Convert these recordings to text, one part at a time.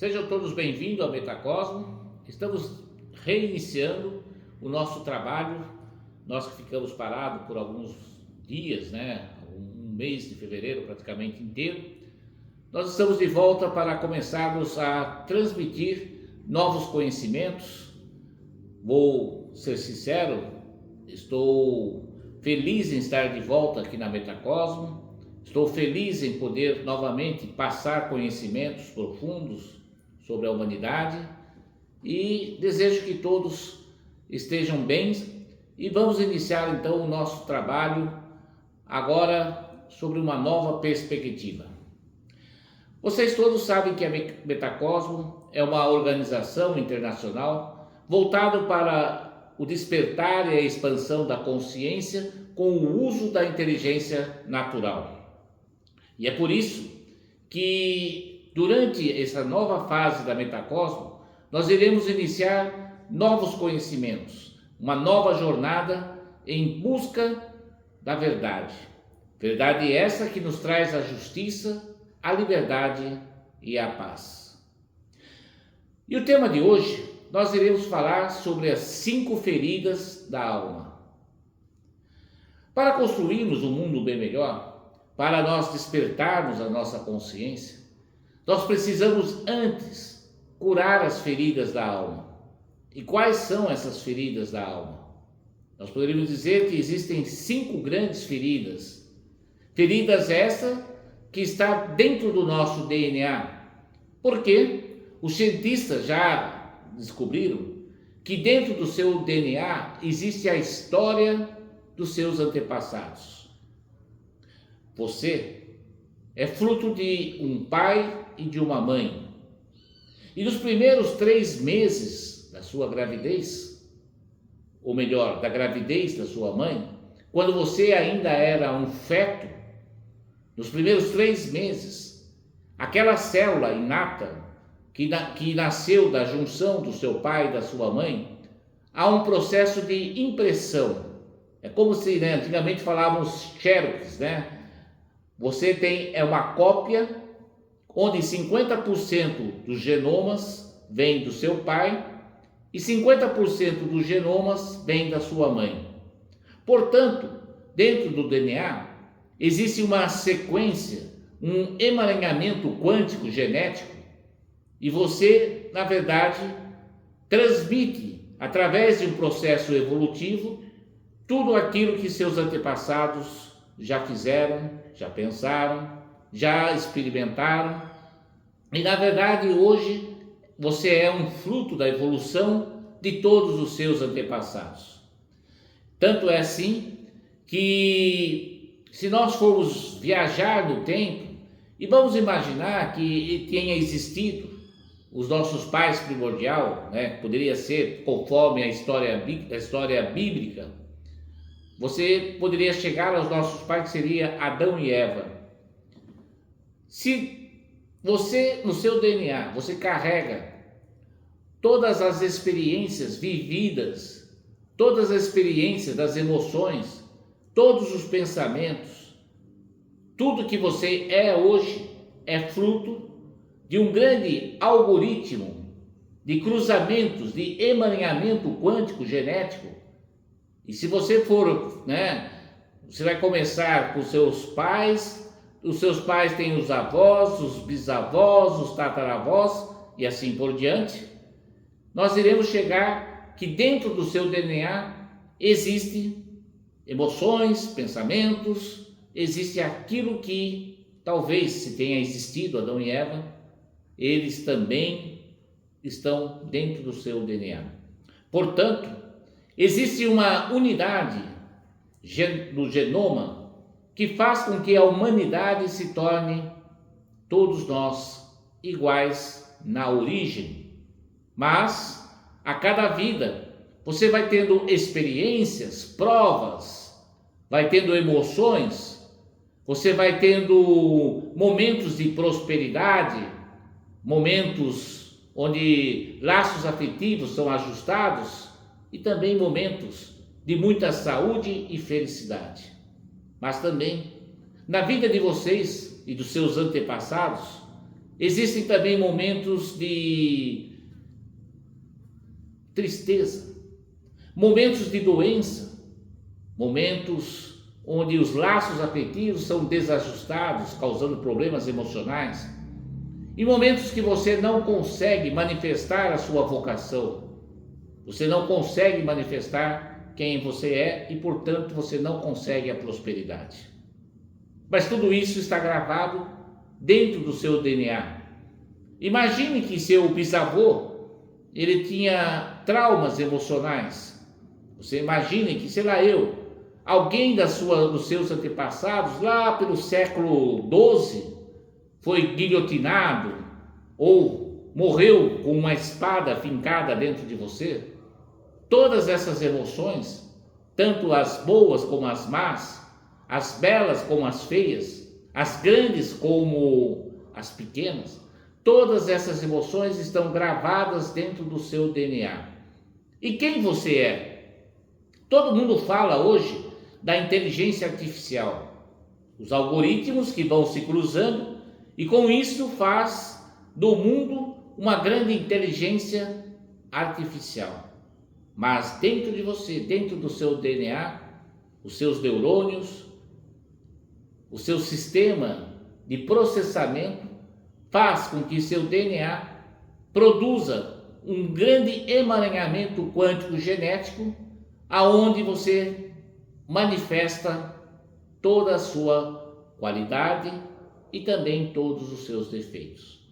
Sejam todos bem-vindos ao Metacosmo. Estamos reiniciando o nosso trabalho. Nós que ficamos parados por alguns dias, um mês de fevereiro praticamente inteiro. Nós estamos de volta para começarmos a transmitir novos conhecimentos. Vou ser sincero, estou feliz em estar de volta aqui na Metacosmo. Estou feliz em poder novamente passar conhecimentos profundos sobre a humanidade e desejo que todos estejam bem e vamos iniciar então o nosso trabalho agora sobre uma nova perspectiva. Vocês todos sabem que a Metacosmo é uma organização internacional voltada para o despertar e a expansão da consciência com o uso da inteligência natural. E é por isso que durante essa nova fase da Metacosmo, nós iremos iniciar novos conhecimentos, uma nova jornada em busca da verdade. Verdade essa que nos traz a justiça, a liberdade e a paz. E o tema de hoje, nós iremos falar sobre as 5 feridas da alma. Para construirmos um mundo bem melhor, para nós despertarmos a nossa consciência, nós precisamos antes curar as feridas da alma. E quais são essas feridas da alma? Nós poderíamos dizer que existem 5 grandes feridas. Feridas essa que está dentro do nosso DNA. Porque os cientistas já descobriram que dentro do seu DNA existe a história dos seus antepassados. Você é fruto de um pai e de uma mãe. E nos primeiros 3 meses da sua gravidez, ou melhor, da gravidez da sua mãe, quando você ainda era um feto, nos primeiros 3 meses, aquela célula inata que nasceu da junção do seu pai e da sua mãe, há um processo de impressão. É como se, antigamente falávamos xerox, Você é uma cópia onde 50% dos genomas vem do seu pai e 50% dos genomas vem da sua mãe. Portanto, dentro do DNA existe uma sequência, um emaranhamento quântico genético e você, na verdade, transmite através de um processo evolutivo tudo aquilo que seus antepassados já fizeram, já pensaram, já experimentaram, e na verdade hoje você é um fruto da evolução de todos os seus antepassados. Tanto é assim que se nós formos viajar no tempo e vamos imaginar que tenha existido os nossos pais primordial, poderia ser conforme a história bíblica, você poderia chegar aos nossos pais que seria Adão e Eva. Se você, no seu DNA, você carrega todas as experiências vividas, todas as experiências das emoções, todos os pensamentos, tudo que você é hoje é fruto de um grande algoritmo de cruzamentos, de emaranhamento quântico genético. E se você for, você vai começar com seus pais. Os seus pais têm os avós, os bisavós, os tataravós e assim por diante. Nós iremos chegar que dentro do seu DNA existem emoções, pensamentos, existe aquilo que talvez se tenha existido Adão e Eva, eles também estão dentro do seu DNA. Portanto, existe uma unidade do genoma que faz com que a humanidade se torne, todos nós, iguais na origem. Mas, a cada vida, você vai tendo experiências, provas, vai tendo emoções, você vai tendo momentos de prosperidade, momentos onde laços afetivos são ajustados e também momentos de muita saúde e felicidade. Mas também, na vida de vocês e dos seus antepassados, Existem também momentos de tristeza, momentos de doença, momentos onde os laços afetivos são desajustados, causando problemas emocionais, e momentos que você não consegue manifestar a sua vocação, você não consegue manifestar quem você é e, portanto, você não consegue a prosperidade. Mas tudo isso está gravado dentro do seu DNA. Imagine que seu bisavô, ele tinha traumas emocionais. Você imagine que, sei lá, alguém dos seus antepassados, lá pelo século XII, foi guilhotinado ou morreu com uma espada fincada dentro de você. Todas essas emoções, tanto as boas como as más, as belas como as feias, as grandes como as pequenas, todas essas emoções estão gravadas dentro do seu DNA. E quem você é? Todo mundo fala hoje da inteligência artificial, os algoritmos que vão se cruzando, e com isso faz do mundo uma grande inteligência artificial. Mas dentro de você, dentro do seu DNA, os seus neurônios, o seu sistema de processamento faz com que seu DNA produza um grande emaranhamento quântico genético, aonde você manifesta toda a sua qualidade e também todos os seus defeitos.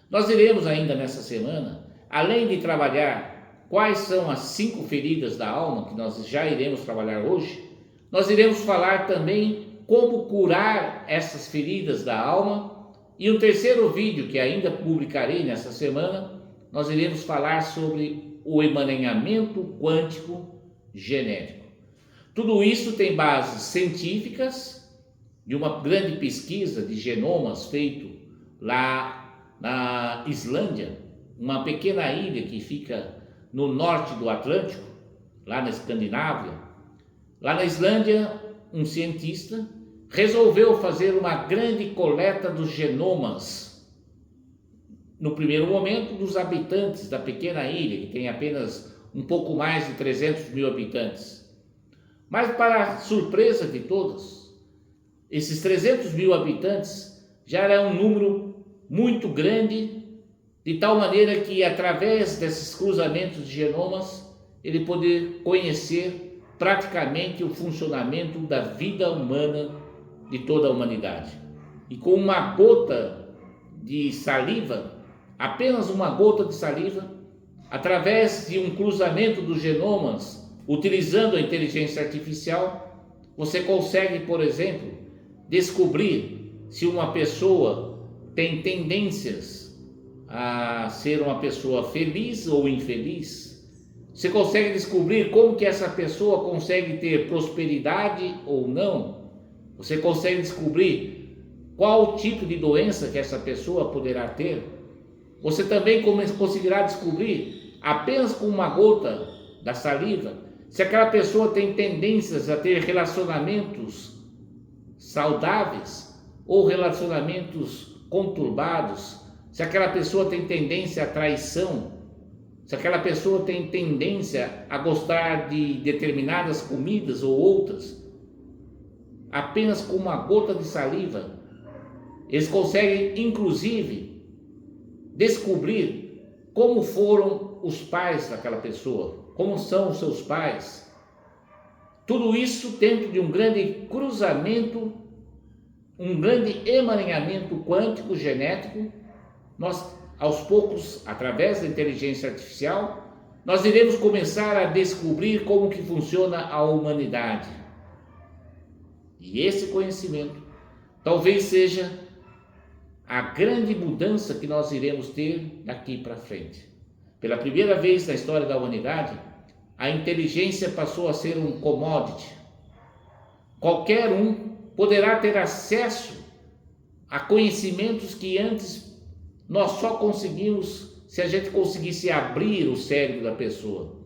Nós iremos ainda nessa semana, além de trabalhar quais são as 5 feridas da alma, que nós já iremos trabalhar hoje, nós iremos falar também como curar essas feridas da alma, e um terceiro vídeo que ainda publicarei nessa semana, nós iremos falar sobre o emaranhamento quântico genético. Tudo isso tem bases científicas, de uma grande pesquisa de genomas feito lá na Islândia, uma pequena ilha que fica no norte do Atlântico, lá na Escandinávia. Lá na Islândia, um cientista resolveu fazer uma grande coleta dos genomas, no primeiro momento, dos habitantes da pequena ilha, que tem apenas um pouco mais de 300 mil habitantes. Mas, para surpresa de todos, esses 300 mil habitantes já era um número muito grande, de tal maneira que, através desses cruzamentos de genomas, ele poder conhecer praticamente o funcionamento da vida humana de toda a humanidade. E com uma gota de saliva, apenas uma gota de saliva, através de um cruzamento dos genomas, utilizando a inteligência artificial, você consegue, por exemplo, descobrir se uma pessoa tem tendências a ser uma pessoa feliz ou infeliz. Você consegue descobrir como que essa pessoa consegue ter prosperidade ou não. Você consegue descobrir qual tipo de doença que essa pessoa poderá ter. Você também conseguirá descobrir, apenas com uma gota da saliva, se aquela pessoa tem tendências a ter relacionamentos saudáveis ou relacionamentos conturbados, se aquela pessoa tem tendência à traição, se aquela pessoa tem tendência a gostar de determinadas comidas ou outras. Apenas com uma gota de saliva, eles conseguem, inclusive, descobrir como foram os pais daquela pessoa, como são os seus pais. Tudo isso dentro de um grande cruzamento, um grande emaranhamento quântico genético. Nós, aos poucos, através da inteligência artificial, nós iremos começar a descobrir como que funciona a humanidade. E esse conhecimento talvez seja a grande mudança que nós iremos ter daqui para frente. Pela primeira vez na história da humanidade, a inteligência passou a ser um commodity. Qualquer um poderá ter acesso a conhecimentos que antes nós só conseguimos se a gente conseguisse abrir o cérebro da pessoa.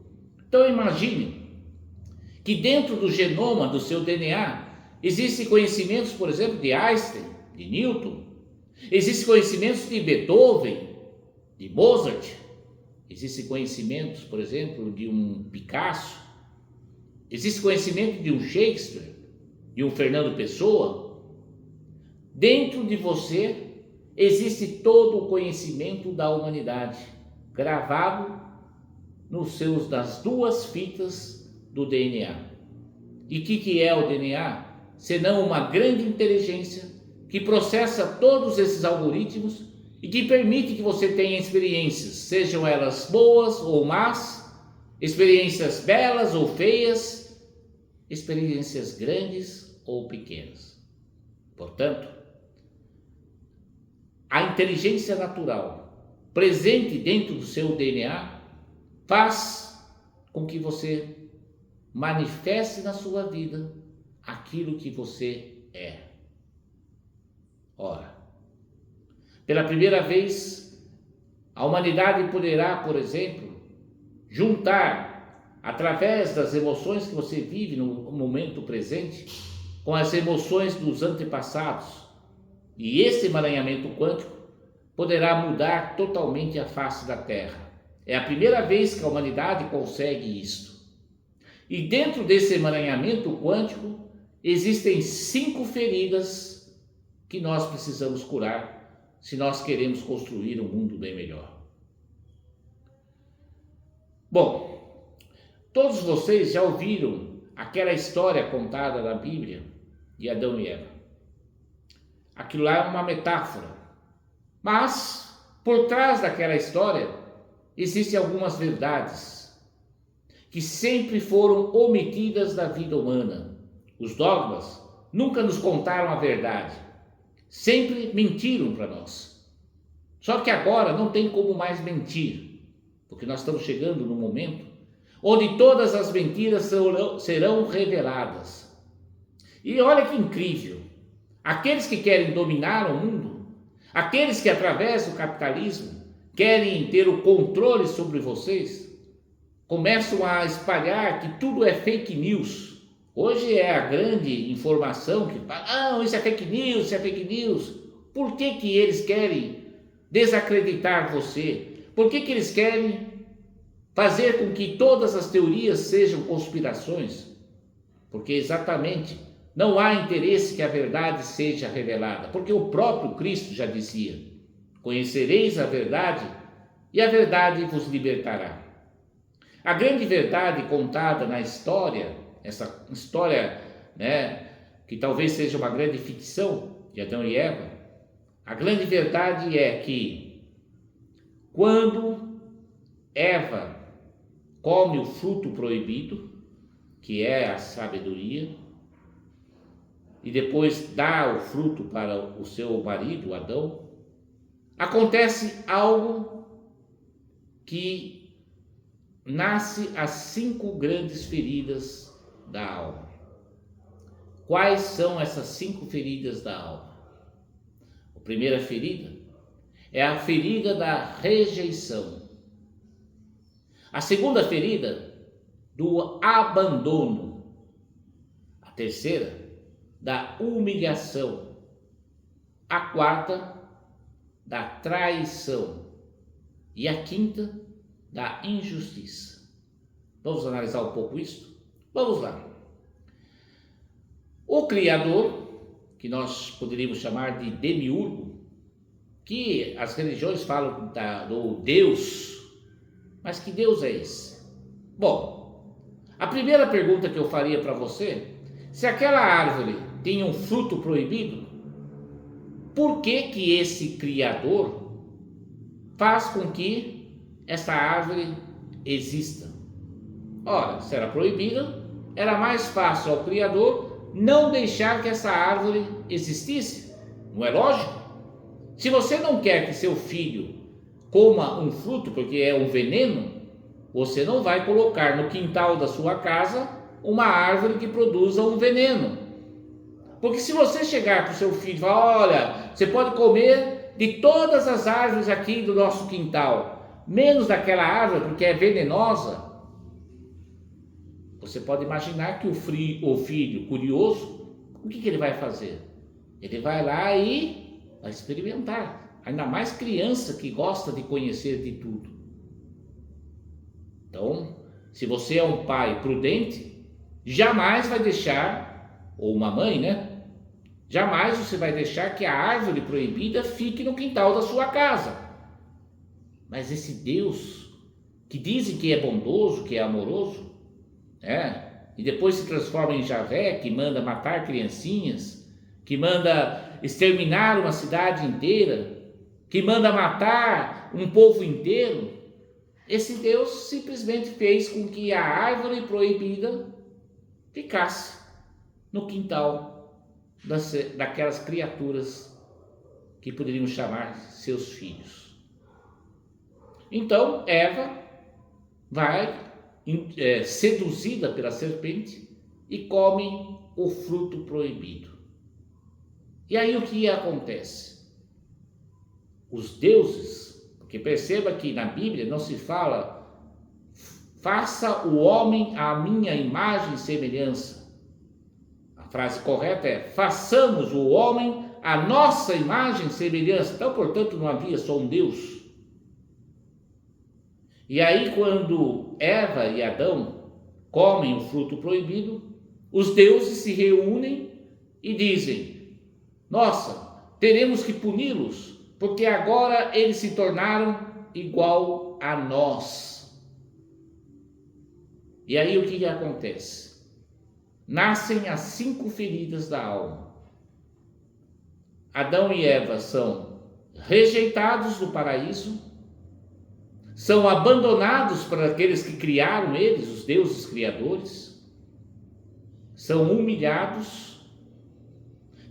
Então imagine que dentro do genoma do seu DNA existem conhecimentos, por exemplo, de Einstein, de Newton, Existem conhecimentos de Beethoven, de Mozart, existem conhecimentos, por exemplo, de um Picasso, existe conhecimento de um Shakespeare, de um Fernando Pessoa. Dentro de você existe todo o conhecimento da humanidade, gravado nas duas fitas do DNA. E o que é o DNA? Senão uma grande inteligência que processa todos esses algoritmos e que permite que você tenha experiências, sejam elas boas ou más, experiências belas ou feias, experiências grandes ou pequenas. Portanto, a inteligência natural presente dentro do seu DNA faz com que você manifeste na sua vida aquilo que você é. Ora, pela primeira vez, a humanidade poderá, por exemplo, juntar, através das emoções que você vive no momento presente, com as emoções dos antepassados. E esse emaranhamento quântico poderá mudar totalmente a face da Terra. É a primeira vez que a humanidade consegue isto. E dentro desse emaranhamento quântico, existem 5 feridas que nós precisamos curar se nós queremos construir um mundo bem melhor. Bom, todos vocês já ouviram aquela história contada na Bíblia de Adão e Eva. Aquilo lá é uma metáfora, mas por trás daquela história existem algumas verdades que sempre foram omitidas da vida humana. Os dogmas nunca nos contaram a verdade, sempre mentiram para nós. Só que agora não tem como mais mentir, porque nós estamos chegando no momento onde todas as mentiras serão reveladas. E olha que incrível, aqueles que querem dominar o mundo, aqueles que através do capitalismo querem ter o controle sobre vocês, começam a espalhar que tudo é fake news. Hoje é a grande informação que isso é fake news, isso é fake news. Por que eles querem desacreditar você? Por que eles querem fazer com que todas as teorias sejam conspirações? Porque exatamente não há interesse que a verdade seja revelada, porque o próprio Cristo já dizia: conhecereis a verdade e a verdade vos libertará. A grande verdade contada na história, essa história, que talvez seja uma grande ficção de Adão e Eva, a grande verdade é que quando Eva come o fruto proibido, que é a sabedoria, e depois dá o fruto para o seu marido, Adão, acontece algo que nasce as 5 grandes feridas da alma. Quais são essas 5 feridas da alma? A primeira ferida é a ferida da rejeição. A segunda ferida, do abandono. A terceira, da humilhação. A quarta, da traição. E a quinta, da injustiça. Vamos analisar um pouco isso? Vamos lá. O Criador, que nós poderíamos chamar de demiurgo, que as religiões falam do Deus, mas que Deus é esse? Bom, a primeira pergunta que eu faria para você, se aquela árvore tinha um fruto proibido, por que esse Criador faz com que essa árvore exista? Ora, se era proibida, era mais fácil ao Criador não deixar que essa árvore existisse. Não é lógico? Se você não quer que seu filho coma um fruto porque é um veneno, você não vai colocar no quintal da sua casa uma árvore que produza um veneno. Porque se você chegar para o seu filho e falar: olha, você pode comer de todas as árvores aqui do nosso quintal, menos daquela árvore porque é venenosa, você pode imaginar que o filho curioso, o que ele vai fazer? Ele vai lá e Vai experimentar. Ainda mais criança que gosta de conhecer de tudo. Então, se você é um pai prudente, jamais vai deixar, ou uma mãe, né? Jamais você vai deixar que a árvore proibida fique no quintal da sua casa. Mas esse Deus, que dizem que é bondoso, que é amoroso, e depois se transforma em Javé, que manda matar criancinhas, que manda exterminar uma cidade inteira, que manda matar um povo inteiro, esse Deus simplesmente fez com que a árvore proibida ficasse no quintal daquelas criaturas que poderíamos chamar seus filhos. Então Eva vai seduzida pela serpente e come o fruto proibido. E aí o que acontece? Os deuses, porque perceba que na Bíblia não se fala faça o homem à minha imagem e semelhança. A frase correta é façamos o homem à nossa imagem e semelhança. Então, portanto, não havia só um Deus. E aí, quando Eva e Adão comem o fruto proibido, os deuses se reúnem e dizem: nossa, teremos que puni-los, porque agora eles se tornaram igual a nós. E aí o que acontece? Nascem as 5 feridas da alma. Adão e Eva são rejeitados do paraíso, são abandonados por aqueles que criaram eles, os deuses criadores, são humilhados,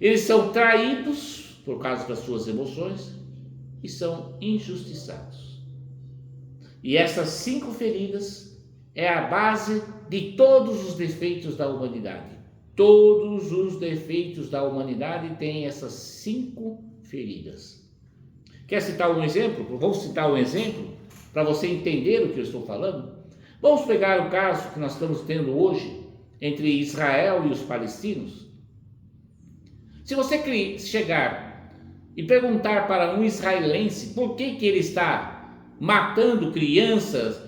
eles são traídos por causa das suas emoções e são injustiçados. E essas 5 feridas é a base de todos os defeitos da humanidade. Todos os defeitos da humanidade têm essas 5 feridas. Quer citar um exemplo? Vamos citar um exemplo para você entender o que eu estou falando? Vamos pegar o caso que nós estamos tendo hoje entre Israel e os palestinos. Se você chegar e perguntar para um israelense por que ele está matando crianças,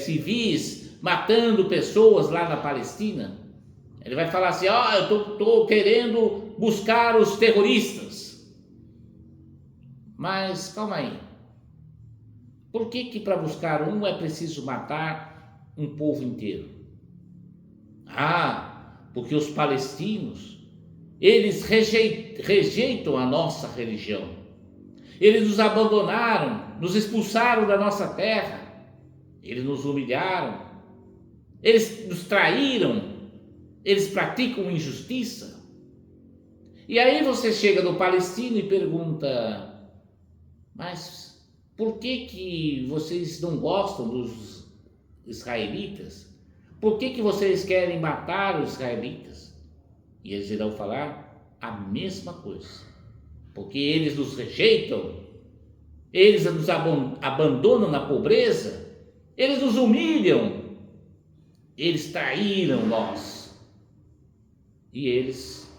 civis, matando pessoas lá na Palestina, ele vai falar assim: eu estou querendo buscar os terroristas. Mas calma aí. Por que para buscar um é preciso matar um povo inteiro? Porque os palestinos, eles rejeitam a nossa religião. Eles nos abandonaram, nos expulsaram da nossa terra. Eles nos humilharam. Eles nos traíram. Eles praticam injustiça. E aí você chega no palestino e pergunta: mas por que vocês não gostam dos israelitas? Por que vocês querem matar os israelitas? E eles irão falar a mesma coisa. Porque eles nos rejeitam, eles nos abandonam na pobreza, eles nos humilham, eles traíram nós. E eles,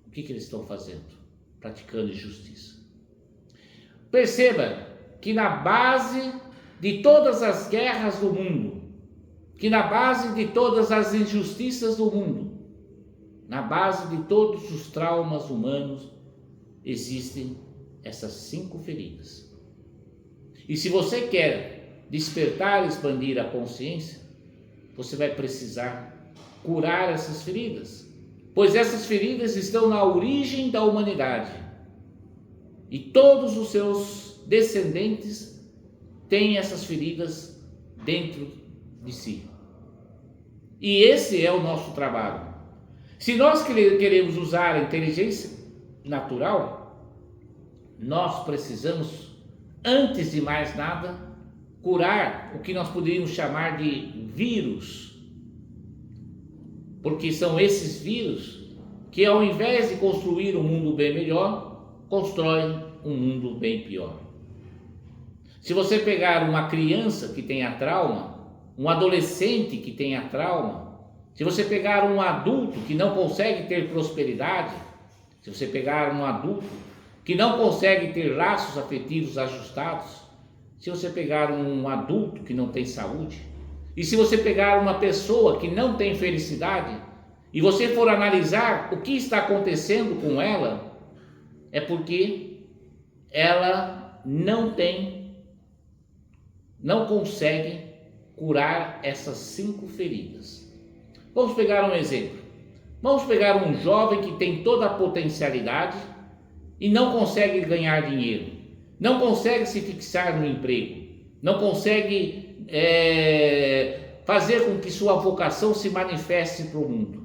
o que eles estão fazendo? Praticando injustiça. Perceba que na base de todas as guerras do mundo, que na base de todas as injustiças do mundo, na base de todos os traumas humanos, existem essas 5 feridas. E se você quer despertar e expandir a consciência, você vai precisar curar essas feridas, pois essas feridas estão na origem da humanidade. E todos os seus descendentes têm essas feridas dentro de si. E esse é o nosso trabalho. Se nós queremos usar a inteligência natural, nós precisamos, antes de mais nada, curar o que nós poderíamos chamar de vírus. Porque são esses vírus que, ao invés de construir um mundo bem melhor, constroem um mundo bem pior. Se você pegar uma criança que tenha trauma, um adolescente que tenha trauma, se você pegar um adulto que não consegue ter prosperidade, se você pegar um adulto que não consegue ter laços afetivos ajustados, se você pegar um adulto que não tem saúde, e se você pegar uma pessoa que não tem felicidade, e você for analisar o que está acontecendo com ela, é porque ela não consegue curar essas 5 feridas. Vamos pegar um exemplo. Vamos pegar um jovem que tem toda a potencialidade e não consegue ganhar dinheiro, não consegue se fixar no emprego, não consegue fazer com que sua vocação se manifeste para o mundo.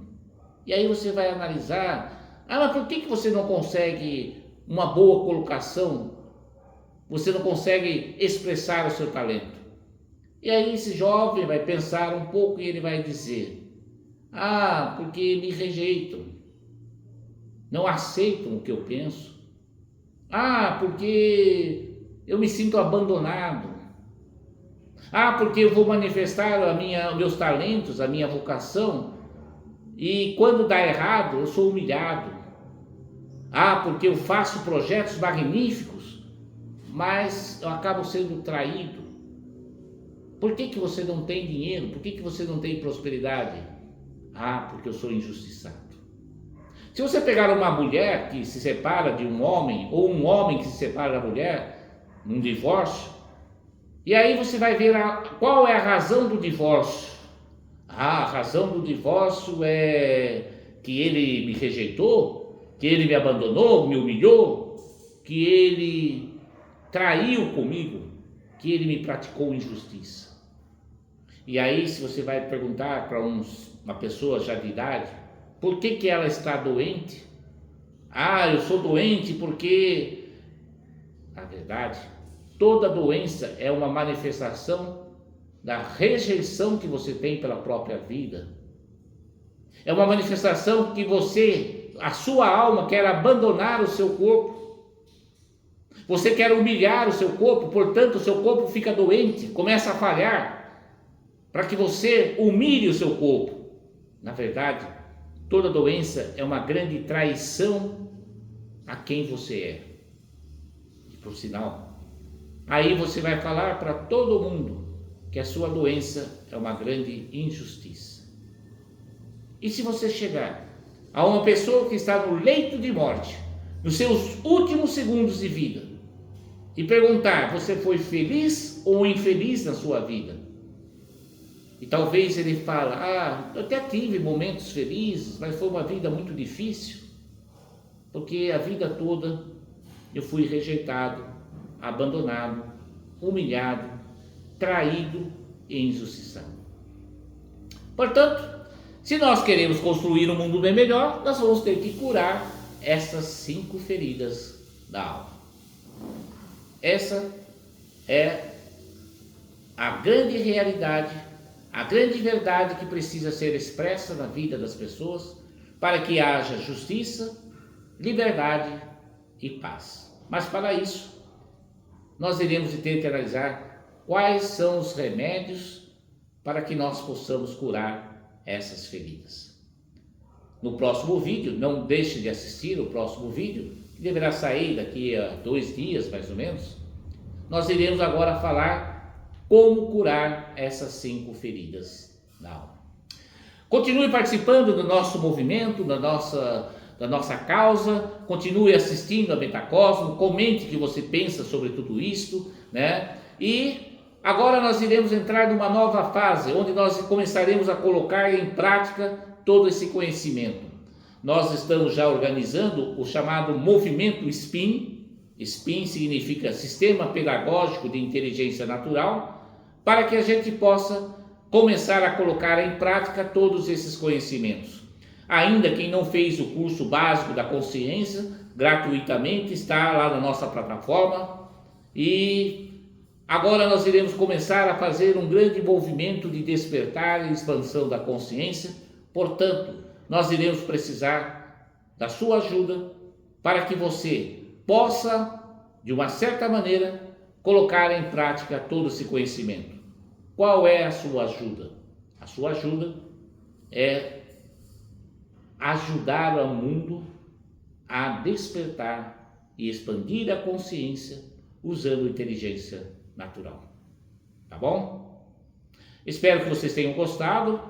E aí você vai analisar, mas por que você não consegue uma boa colocação? Você não consegue expressar o seu talento? E aí esse jovem vai pensar um pouco e ele vai dizer, porque me rejeitam, não aceitam o que eu penso. Porque eu me sinto abandonado. Porque eu vou manifestar meus talentos, a minha vocação, e quando dá errado, eu sou humilhado. Porque eu faço projetos magníficos, mas eu acabo sendo traído. Por que você não tem dinheiro? Por que você não tem prosperidade? Porque eu sou injustiçado. Se você pegar uma mulher que se separa de um homem, ou um homem que se separa da mulher, num divórcio, e aí você vai ver qual é a razão do divórcio. A razão do divórcio é que ele me rejeitou, que ele me abandonou, me humilhou, que ele traiu comigo, que ele me praticou injustiça. E aí, se você vai perguntar para uma pessoa já de idade, por que ela está doente? Eu sou doente porque, na verdade, toda doença é uma manifestação da rejeição que você tem pela própria vida. É uma manifestação que a sua alma quer abandonar o seu corpo. Você quer humilhar o seu corpo, portanto, o seu corpo fica doente, começa a falhar, para que você humilhe o seu corpo. Na verdade, toda doença é uma grande traição a quem você é. E por sinal, aí você vai falar para todo mundo que a sua doença é uma grande injustiça. E se você chegar a uma pessoa que está no leito de morte, nos seus últimos segundos de vida, e perguntar, você foi feliz ou infeliz na sua vida? E talvez ele fale, eu até tive momentos felizes, mas foi uma vida muito difícil, porque a vida toda eu fui rejeitado, abandonado, humilhado, traído e injustiçado. Portanto, se nós queremos construir um mundo bem melhor, nós vamos ter que curar essas 5 feridas da alma. Essa é a grande realidade, a grande verdade que precisa ser expressa na vida das pessoas para que haja justiça, liberdade e paz. Mas para isso, nós iremos ter que analisar quais são os remédios para que nós possamos curar essas feridas. No próximo vídeo, não deixe de assistir o próximo vídeo, que deverá sair daqui a 2 dias mais ou menos. Nós iremos agora falar como curar essas 5 feridas da alma. Continue participando do nosso movimento, da nossa causa, continue assistindo a Metacosmo, comente o que você pensa sobre tudo isto, né? E agora nós iremos entrar numa nova fase, onde nós começaremos a colocar em prática todo esse conhecimento. Nós estamos já organizando o chamado movimento SPIN. SPIN significa Sistema Pedagógico de Inteligência Natural, para que a gente possa começar a colocar em prática todos esses conhecimentos. Ainda quem não fez o curso básico da consciência, gratuitamente, está lá na nossa plataforma. E agora nós iremos começar a fazer um grande movimento de despertar e expansão da consciência. Portanto, nós iremos precisar da sua ajuda para que você possa, de uma certa maneira, colocar em prática todo esse conhecimento. Qual é a sua ajuda? A sua ajuda é ajudar o mundo a despertar e expandir a consciência usando inteligência natural. Tá bom? Espero que vocês tenham gostado.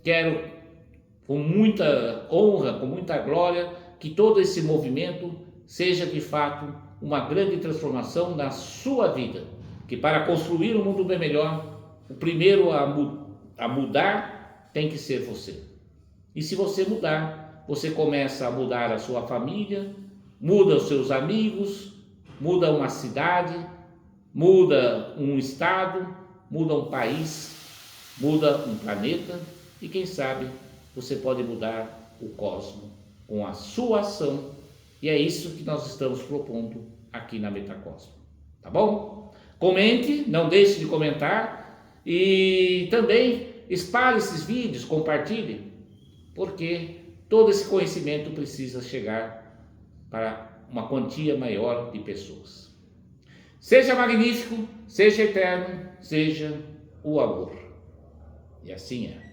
Quero, com muita honra, com muita glória, que todo esse movimento seja de fato uma grande transformação na sua vida. Que para construir um mundo bem melhor, o primeiro a mudar tem que ser você. E se você mudar, você começa a mudar a sua família, muda os seus amigos, muda uma cidade, muda um estado, muda um país, muda um planeta e quem sabe você pode mudar o cosmos com a sua ação. E é isso que nós estamos propondo aqui na Metacosmo. Tá bom? Comente, não deixe de comentar e também espalhe esses vídeos, compartilhe, porque todo esse conhecimento precisa chegar para uma quantia maior de pessoas. Seja magnífico, seja eterno, seja o amor. E assim é.